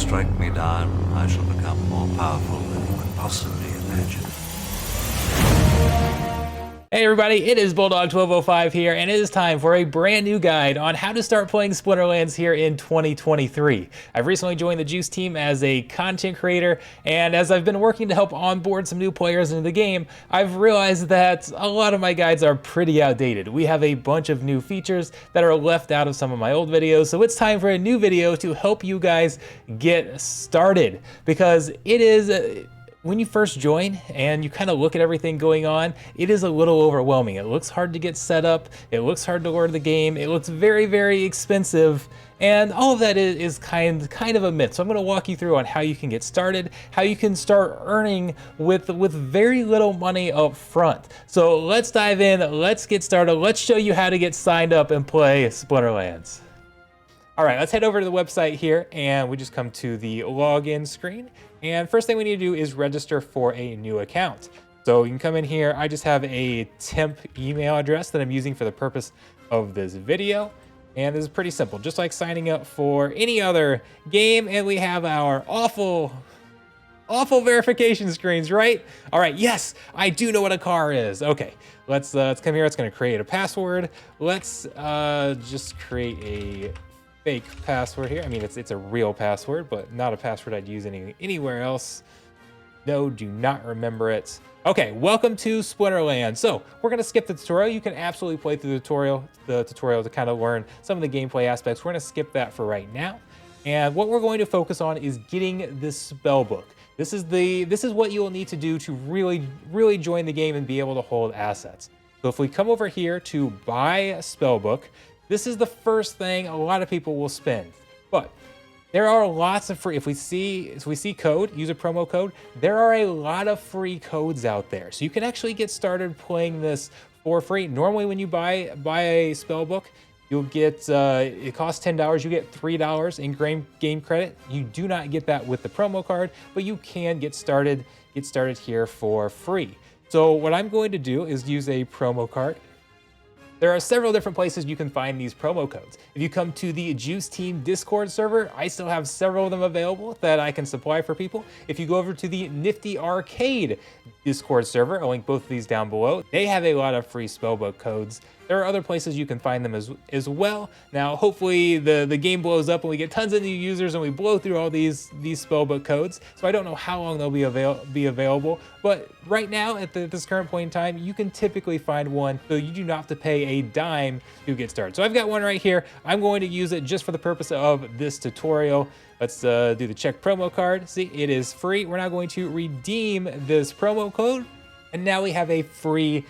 strike me down, I shall become more powerful than you could possibly imagine. Hey everybody, it is Bulldog1205 here, and it is time for a brand new guide on how to start playing Splinterlands here in 2023. I've recently joined the Juice team as a content creator, and as I've been working to help onboard some new players into the game, I've realized that a lot of my guides are pretty outdated. We have a bunch of new features that are left out of some of my old videos, so it's time for a new video to help you guys get started, because it is... when you first join and you kind of look at everything going on, it is a little overwhelming. It looks hard to get set up, it looks hard to learn the game, it looks very, very expensive, and all of that is kind of a myth. So I'm going to walk you through on how you can get started, how you can start earning with very little money up front. So let's dive in, let's get started, let's show you how to get signed up and play Splinterlands. All right, let's head over to the website here, and we just come to the login screen. And first thing we need to do is register for a new account. So you can come in here. I just have a temp email address that I'm using for the purpose of this video. And this is pretty simple, just like signing up for any other game. And we have our awful verification screens, right? All right, yes, I do know what a car is. Okay, let's come here. It's gonna create a password. Let's just create a fake password here. I mean, it's a real password, but not a password I'd use anywhere else. No, do not remember it. Okay, welcome to Splinterlands. So we're gonna skip the tutorial. You can absolutely play through the tutorial to kind of learn some of the gameplay aspects. We're gonna skip that for right now. And what we're going to focus on is getting this spell book. This is what you will need to do to really join the game and be able to hold assets. So if we come over here to buy a spell book, this is the first thing a lot of people will spend, but there are lots of free, if we see code, use a promo code, there are a lot of free codes out there. So you can actually get started playing this for free. Normally when you buy a spell book, you'll get, it costs $10, you get $3 in game credit. You do not get that with the promo card, but you can get started here for free. So what I'm going to do is use a promo card. There are several different places you can find these promo codes. If you come to the Juice Team Discord server, I still have several of them available that I can supply for people. If you go over to the Nifty Arcade Discord server, I'll link both of these down below. They have a lot of free spellbook codes. There are other places you can find them as well. Now, hopefully the game blows up and we get tons of new users and we blow through all these spellbook codes. So I don't know how long they'll be available, but right now at this current point in time, you can typically find one, so you do not have to pay a dime to get started. So I've got one right here. I'm going to use it just for the purpose of this tutorial. Let's do the check promo card. See, it is free. We're now going to redeem this promo code, and now we have a free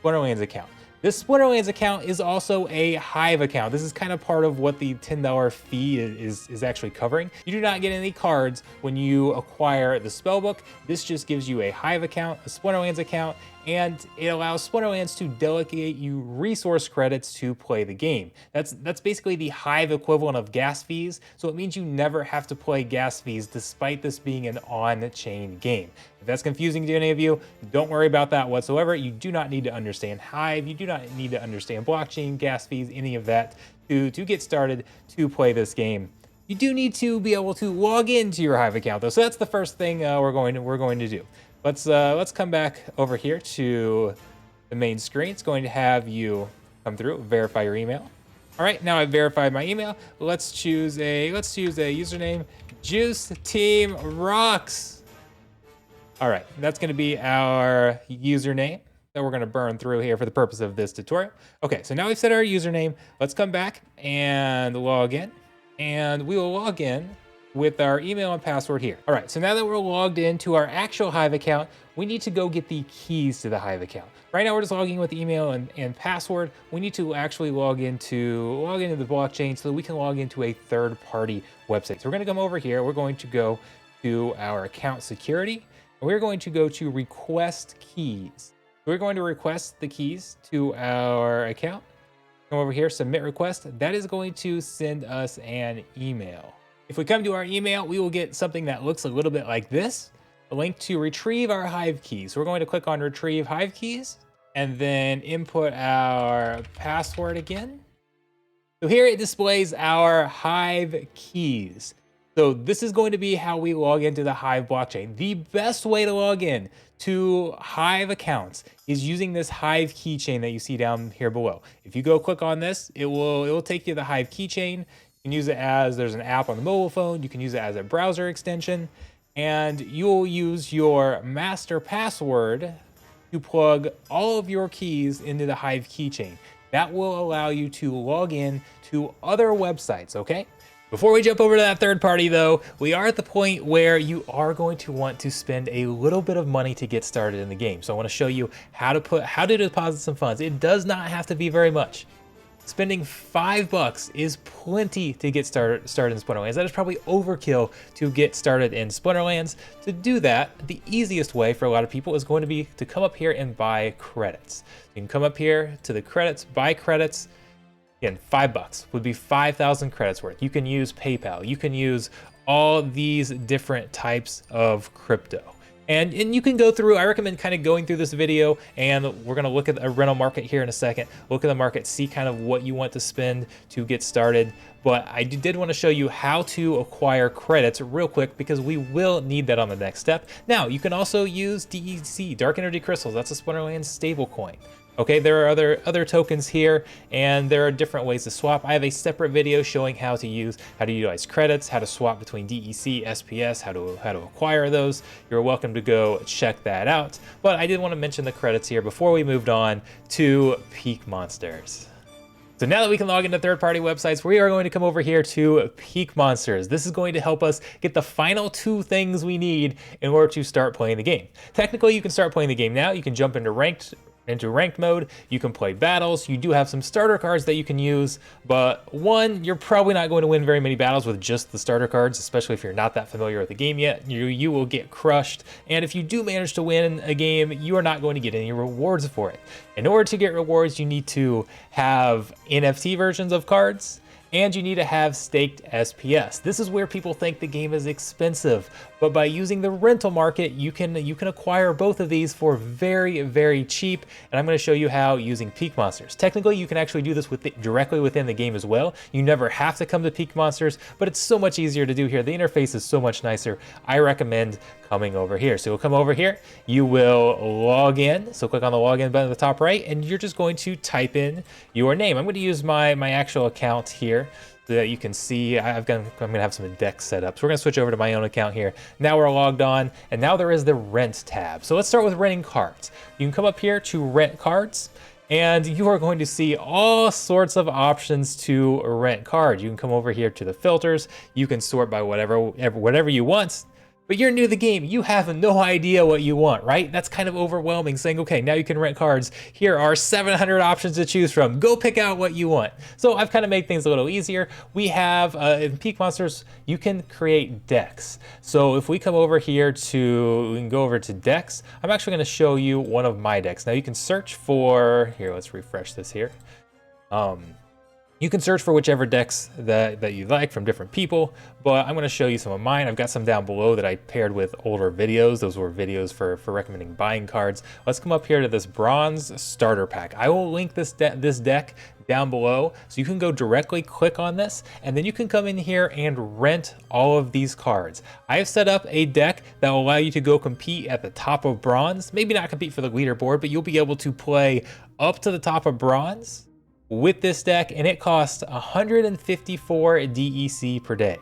Splinterlands account. This Splinterlands account is also a Hive account. This is kind of part of what the $10 fee is actually covering. You do not get any cards when you acquire the spellbook. This just gives you a Hive account, a Splinterlands account, and it allows Splinterlands to delegate you resource credits to play the game. That's basically the Hive equivalent of gas fees, so it means you never have to play gas fees despite this being an on-chain game. If that's confusing to any of you, don't worry about that whatsoever. You do not need to understand Hive, you do not need to understand blockchain, gas fees, any of that to get started to play this game. You do need to be able to log into your Hive account though, so that's the first thing we're going to do. Let's come back over here to the main screen. It's going to have you come through, verify your email. All right, now I've verified my email. Let's choose a username, Juice Team Rocks. All right, that's going to be our username that we're going to burn through here for the purpose of this tutorial. Okay, so now we've set our username. Let's come back and log in, and we will log in with our email and password here. All right, so now that we're logged into our actual Hive account, we need to go get the keys to the Hive account. Right now we're just logging with email and password. We need to actually log into the blockchain so that we can log into a third-party website. So we're gonna come over here, we're going to go to our account security, and we're going to go to request keys. We're going to request the keys to our account. Come over here, submit request. That is going to send us an email. If we come to our email, we will get something that looks a little bit like this, a link to retrieve our Hive keys. So we're going to click on retrieve Hive keys and then input our password again. So here it displays our Hive keys. So this is going to be how we log into the Hive blockchain. The best way to log in to Hive accounts is using this Hive keychain that you see down here below. If you go click on this, it will take you to the Hive keychain. You can use it as, there's an app on the mobile phone. You can use it as a browser extension, and you'll use your master password to plug all of your keys into the Hive keychain. That will allow you to log in to other websites, okay? Before we jump over to that third party though, we are at the point where you are going to want to spend a little bit of money to get started in the game. So I want to show you how to deposit some funds. It does not have to be very much. Spending $5 is plenty to get started in Splinterlands. That is probably overkill to get started in Splinterlands. To do that, the easiest way for a lot of people is going to be to come up here and buy credits. You can come up here to the credits, buy credits. Again, $5 would be 5,000 credits worth. You can use PayPal. You can use all these different types of crypto. And you can go through, I recommend kind of going through this video, and we're gonna look at a rental market here in a second, look at the market, see kind of what you want to spend to get started. But I did want to show you how to acquire credits real quick because we will need that on the next step. Now, you can also use DEC, Dark Energy Crystals. That's a Splinterlands stable coin. Okay, there are other tokens here, and there are different ways to swap. I have a separate video showing how to utilize credits, how to swap between DEC, SPS, how to acquire those. You're welcome to go check that out. But I did want to mention the credits here before we moved on to Peak Monsters. So now that we can log into third-party websites, we are going to come over here to Peak Monsters. This is going to help us get the final 2 things we need in order to start playing the game. Technically, you can start playing the game now. You can jump into ranked mode, you can play battles, you do have some starter cards that you can use, but one, you're probably not going to win very many battles with just the starter cards, especially if you're not that familiar with the game yet. You will get crushed, and if you do manage to win a game, you are not going to get any rewards for it. In order to get rewards, you need to have NFT versions of cards, and you need to have staked SPS. This is where people think the game is expensive, but by using the rental market, you can acquire both of these for very, very cheap, and I'm gonna show you how using Peak Monsters. Technically, you can actually do this directly within the game as well. You never have to come to Peak Monsters, but it's so much easier to do here. The interface is so much nicer. I recommend coming over here. So you'll come over here, you will log in. So click on the login button at the top right, and you're just going to type in your name. I'm going to use my actual account here so that you can see. I'm going to have some decks set up. So we're going to switch over to my own account here. Now we're logged on, and now there is the rent tab. So let's start with renting cards. You can come up here to rent cards, and you are going to see all sorts of options to rent cards. You can come over here to the filters. You can sort by whatever you want. But you're new to the game, you have no idea what you want, right? That's kind of overwhelming, saying, okay, now you can rent cards. Here are 700 options to choose from. Go pick out what you want. So I've kind of made things a little easier. We have, in Peak Monsters, you can create decks. So if we come over here we can go over to decks. I'm actually gonna show you one of my decks. Now you can search for, here, let's refresh this here. You can search for whichever decks that you like from different people, but I'm going to show you some of mine. I've got some down below that I paired with older videos. Those were videos for recommending buying cards. Let's come up here to this bronze starter pack. I will link this deck down below, so you can go directly click on this, and then you can come in here and rent all of these cards. I have set up a deck that will allow you to go compete at the top of bronze. Maybe not compete for the leaderboard, but you'll be able to play up to the top of bronze with this deck, and it costs 154 DEC per day.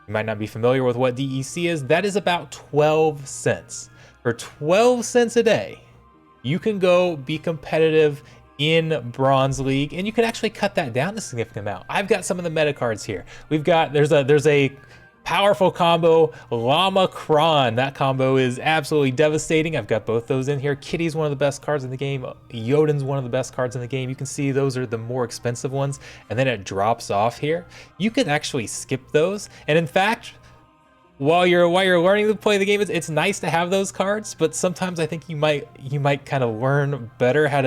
You might not be familiar with what DEC is. That is about 12 cents. For 12 cents a day, you can go be competitive in Bronze League, and you can actually cut that down a significant amount. I've got some of the meta cards here. There's a powerful combo, Llama Kron. That combo is absolutely devastating. I've got both those in here. Kitty's one of the best cards in the game. Jotun's one of the best cards in the game. You can see those are the more expensive ones, and then it drops off here. You can actually skip those, and in fact, while you're learning to play the game, it's nice to have those cards, but sometimes I think you might kind of learn better how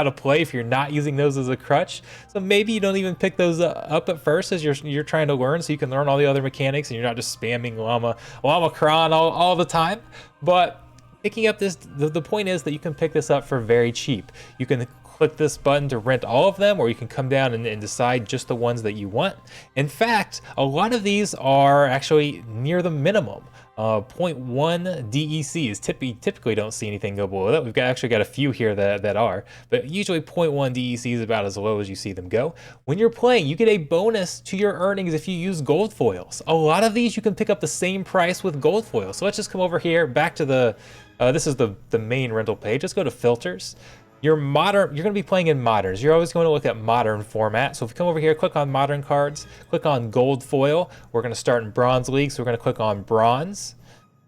to play if you're not using those as a crutch. So maybe you don't even pick those up at first as you're trying to learn, so you can learn all the other mechanics and you're not just spamming Llama Kron all the time. But picking up this, the point is that you can pick this up for very cheap. You can click this button to rent all of them, or you can come down and decide just the ones that you want. In fact, a lot of these are actually near the minimum. 0.1 DECs. Typically don't see anything go below that. We've actually got a few here that are, but usually 0.1 DEC is about as low as you see them go. When you're playing, you get a bonus to your earnings if you use gold foils. A lot of these you can pick up the same price with gold foils. So let's just come over here, back to the, this is the main rental page. Let's go to filters. You're going to be playing in moderns. You're always going to look at modern format. So if you come over here, click on modern cards, click on gold foil. We're going to start in bronze league. So we're going to click on bronze,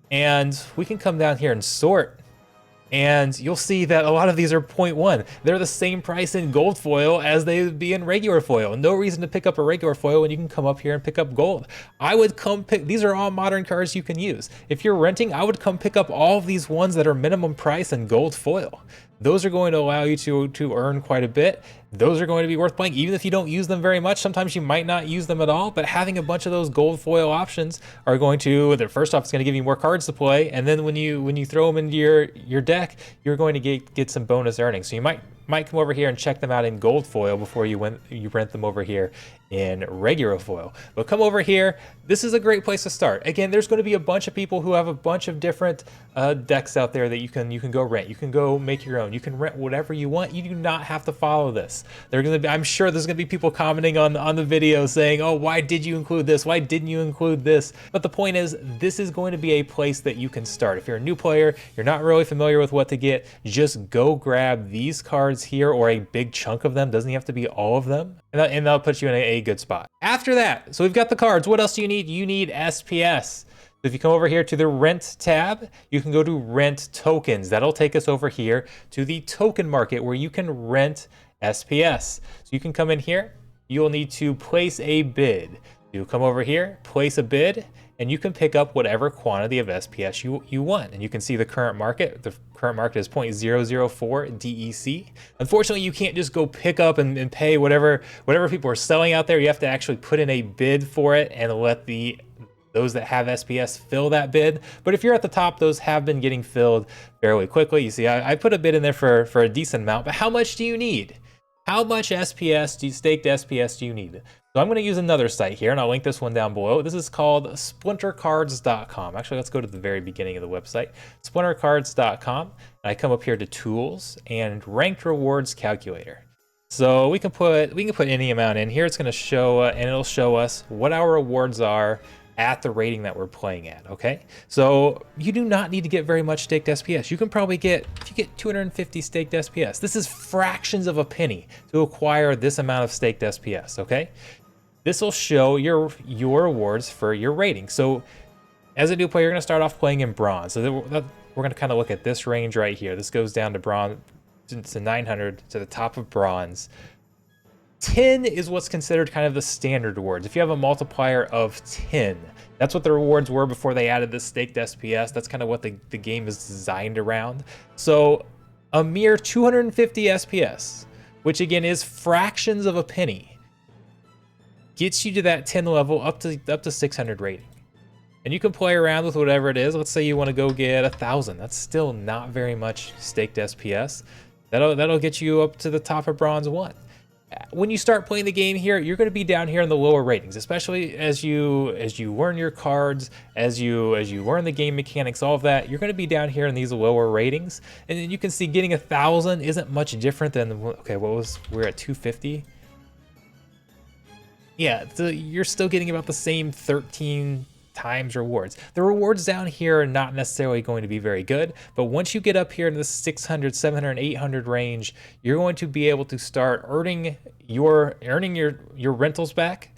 and we can come down here and sort. And you'll see that a lot of these are 0.1. They're the same price in gold foil as they would be in regular foil. No reason to pick up a regular foil when you can come up here and pick up gold. I would come pick, these are all modern cards you can use. If you're renting, I would come pick up all of these ones that are minimum price and gold foil. Those are going to allow you to earn quite a bit. Those are going to be worth playing, even if you don't use them very much. Sometimes you might not use them at all, but having a bunch of those gold foil options are going to, first off, it's going to give you more cards to play, and then when you throw them into your deck, you're going to get some bonus earnings. So you might come over here and check them out in gold foil before you rent them over here in regular foil. But come over here, this is a great place to start. Again, there's going to be a bunch of people who have a bunch of different decks out there that you can go rent. You can go make your own. You can rent whatever you want. You do not have to follow this. I'm sure there's going to be people commenting on the video saying, oh, why did you include this? Why didn't you include this? But the point is, this is going to be a place that you can start. If you're a new player, you're not really familiar with what to get, just go grab these cards here, or a big chunk of them. Doesn't have to be all of them, and that'll put you in a good spot. After that, so we've got the cards. What else do you need? You need SPS. So if you come over here to the rent tab, you can go to rent tokens. That'll take us over here to the token market where you can rent SPS. So you can come in here, you'll need to place a bid. You come over here, place a bid, and you can pick up whatever quantity of SPS you want. And you can see the current market. The current market is 0.004 DEC. Unfortunately, you can't just go pick up and pay whatever people are selling out there. You have to actually put in a bid for it and let those that have SPS fill that bid. But if you're at the top, those have been getting filled fairly quickly. You see, I put a bid in there for a decent amount, but how much do you need? How much SPS, staked SPS do you need? So I'm going to use another site here, and I'll link this one down below. This is called splintercards.com. Actually, let's go to the very beginning of the website, splintercards.com. And I come up here to Tools and Ranked Rewards Calculator. So we can put any amount in here. It's going to show, and it'll show us what our rewards are at the rating that we're playing at, okay? So you do not need to get very much staked SPS. You can probably get, if you get 250 staked SPS, this is fractions of a penny to acquire this amount of staked SPS, okay? This will show your rewards for your rating. So as a new player, you're gonna start off playing in bronze. So we're gonna kind of look at this range right here. This goes down to bronze, to 900, to the top of bronze. 10 is what's considered kind of the standard rewards. If you have a multiplier of 10, that's what the rewards were before they added the staked SPS. That's kind of what the game is designed around. So a mere 250 SPS, which again is fractions of a penny, gets you to that 10 level up to 600 rating. And you can play around with whatever it is. Let's say you want to go get 1,000. That's still not very much staked SPS. That'll get you up to the top of bronze 1. When you start playing the game here, you're going to be down here in the lower ratings, especially as you learn your cards, as you learn the game mechanics, all of that. You're going to be down here in these lower ratings, and then you can see getting 1,000 isn't much different than, okay, we're at 250. Yeah, you're still getting about the same 13 times rewards. The rewards down here are not necessarily going to be very good, but once you get up here in the 600, 700, 800 range, you're going to be able to start earning your rentals back,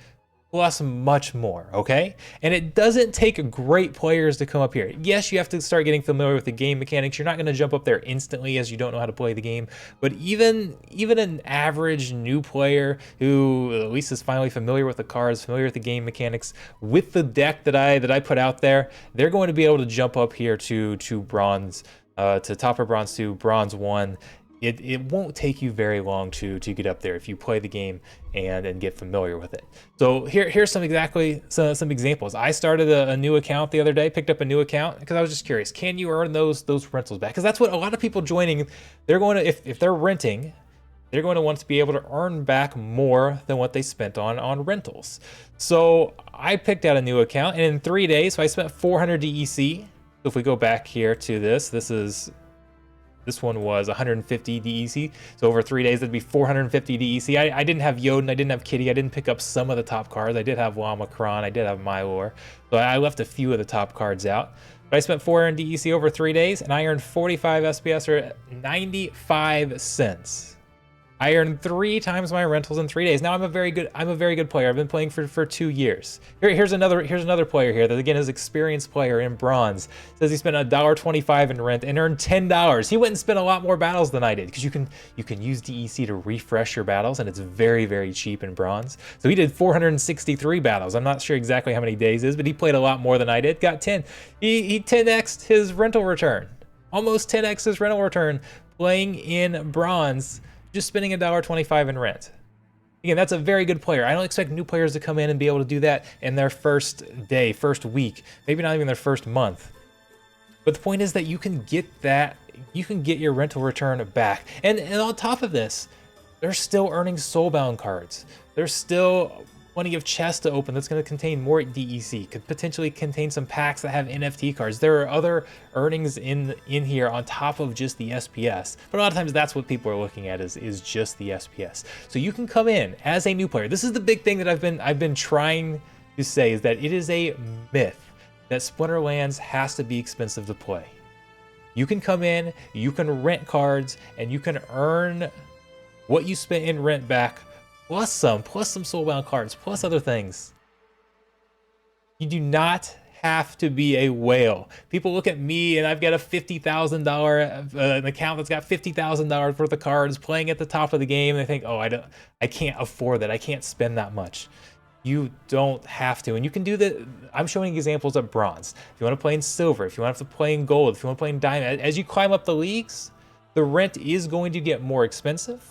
plus much more, okay? And it doesn't take great players to come up here. Yes, you have to start getting familiar with the game mechanics. You're not going to jump up there instantly as you don't know how to play the game, but even an average new player who at least is finally familiar with the cards, familiar with the game mechanics, with the deck that I put out there, they're going to be able to jump up here to bronze, to top of bronze 2, bronze 1. It won't take you very long to get up there if you play the game and get familiar with it. So here's some examples. I started a new account the other day, picked up a new account because I was just curious, can you earn those rentals back? Because that's what a lot of people joining, they're going to, if they're renting, they're going to want to be able to earn back more than what they spent on rentals. So I picked out a new account, and in 3 days, so I spent 400 DEC. So if we go back here to this one was 150 DEC. So over 3 days, that'd be 450 DEC. I didn't have Yodin, I didn't have Kitty, I didn't pick up some of the top cards. I did have Lamacron, I did have Mylor. So I left a few of the top cards out. But I spent 400 DEC over 3 days, and I earned 45 SPS, or 95 cents. I earned 3 times my rentals in 3 days. Now I'm a very good player. I've been playing for 2 years. Here's another player here that again is experienced player in bronze. Says he spent $1.25 in rent and earned $10. He went and spent a lot more battles than I did, because you can use DEC to refresh your battles, and it's very, very cheap in bronze. So he did 463 battles. I'm not sure exactly how many days it is, but he played a lot more than I did. Got 10. He 10x'd his rental return. Almost 10x his rental return playing in bronze. Just spending $1.25 in rent. Again, that's a very good player. I don't expect new players to come in and be able to do that in their first day, first week, maybe not even their first month. But the point is that you can get your rental return back. And on top of this, they're still earning soulbound cards. There's still plenty of chests to open that's going to contain more DEC, could potentially contain some packs that have NFT cards. There are other earnings in here on top of just the SPS, but a lot of times that's what people are looking at is just the SPS. So you can come in as a new player. This is the big thing that I've been trying to say, is that it is a myth that Splinterlands has to be expensive to play. You can come in, you can rent cards, and you can earn what you spent in rent back, plus some soulbound cards, plus other things. You do not have to be a whale. People look at me and I've got a $50,000 an account that's got $50,000 worth of cards playing at the top of the game, and they think, oh, I can't afford that. I can't spend that much. You don't have to, and you can do that. I'm showing examples of bronze. If you want to play in silver, if you want to play in gold, if you want to play in diamond, as you climb up the leagues, the rent is going to get more expensive.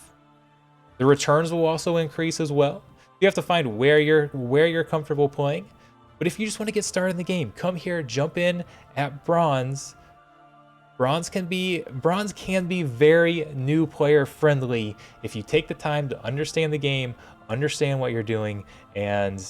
The returns will also increase as well. You have to find where you're comfortable playing. But if you just want to get started in the game, come here, jump in at bronze. Bronze can be very new player friendly if you take the time to understand the game, understand what you're doing, and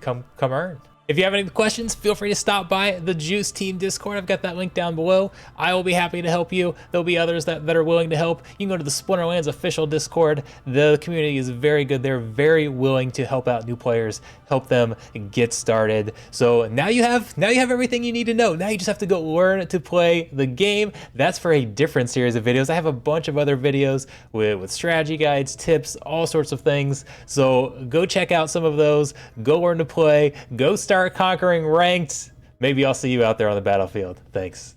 come earn. If you have any questions, feel free to stop by the Juice Team Discord. I've got that link down below. I will be happy to help you. There'll be others that are willing to help. You can go to the Splinterlands official Discord. The community is very good. They're very willing to help out new players, help them get started. So now you have everything you need to know. Now you just have to go learn to play the game. That's for a different series of videos. I have a bunch of other videos with strategy guides, tips, all sorts of things. So go check out some of those. Go learn to play. Go start conquering ranked. Maybe I'll see you out there on the battlefield. Thanks.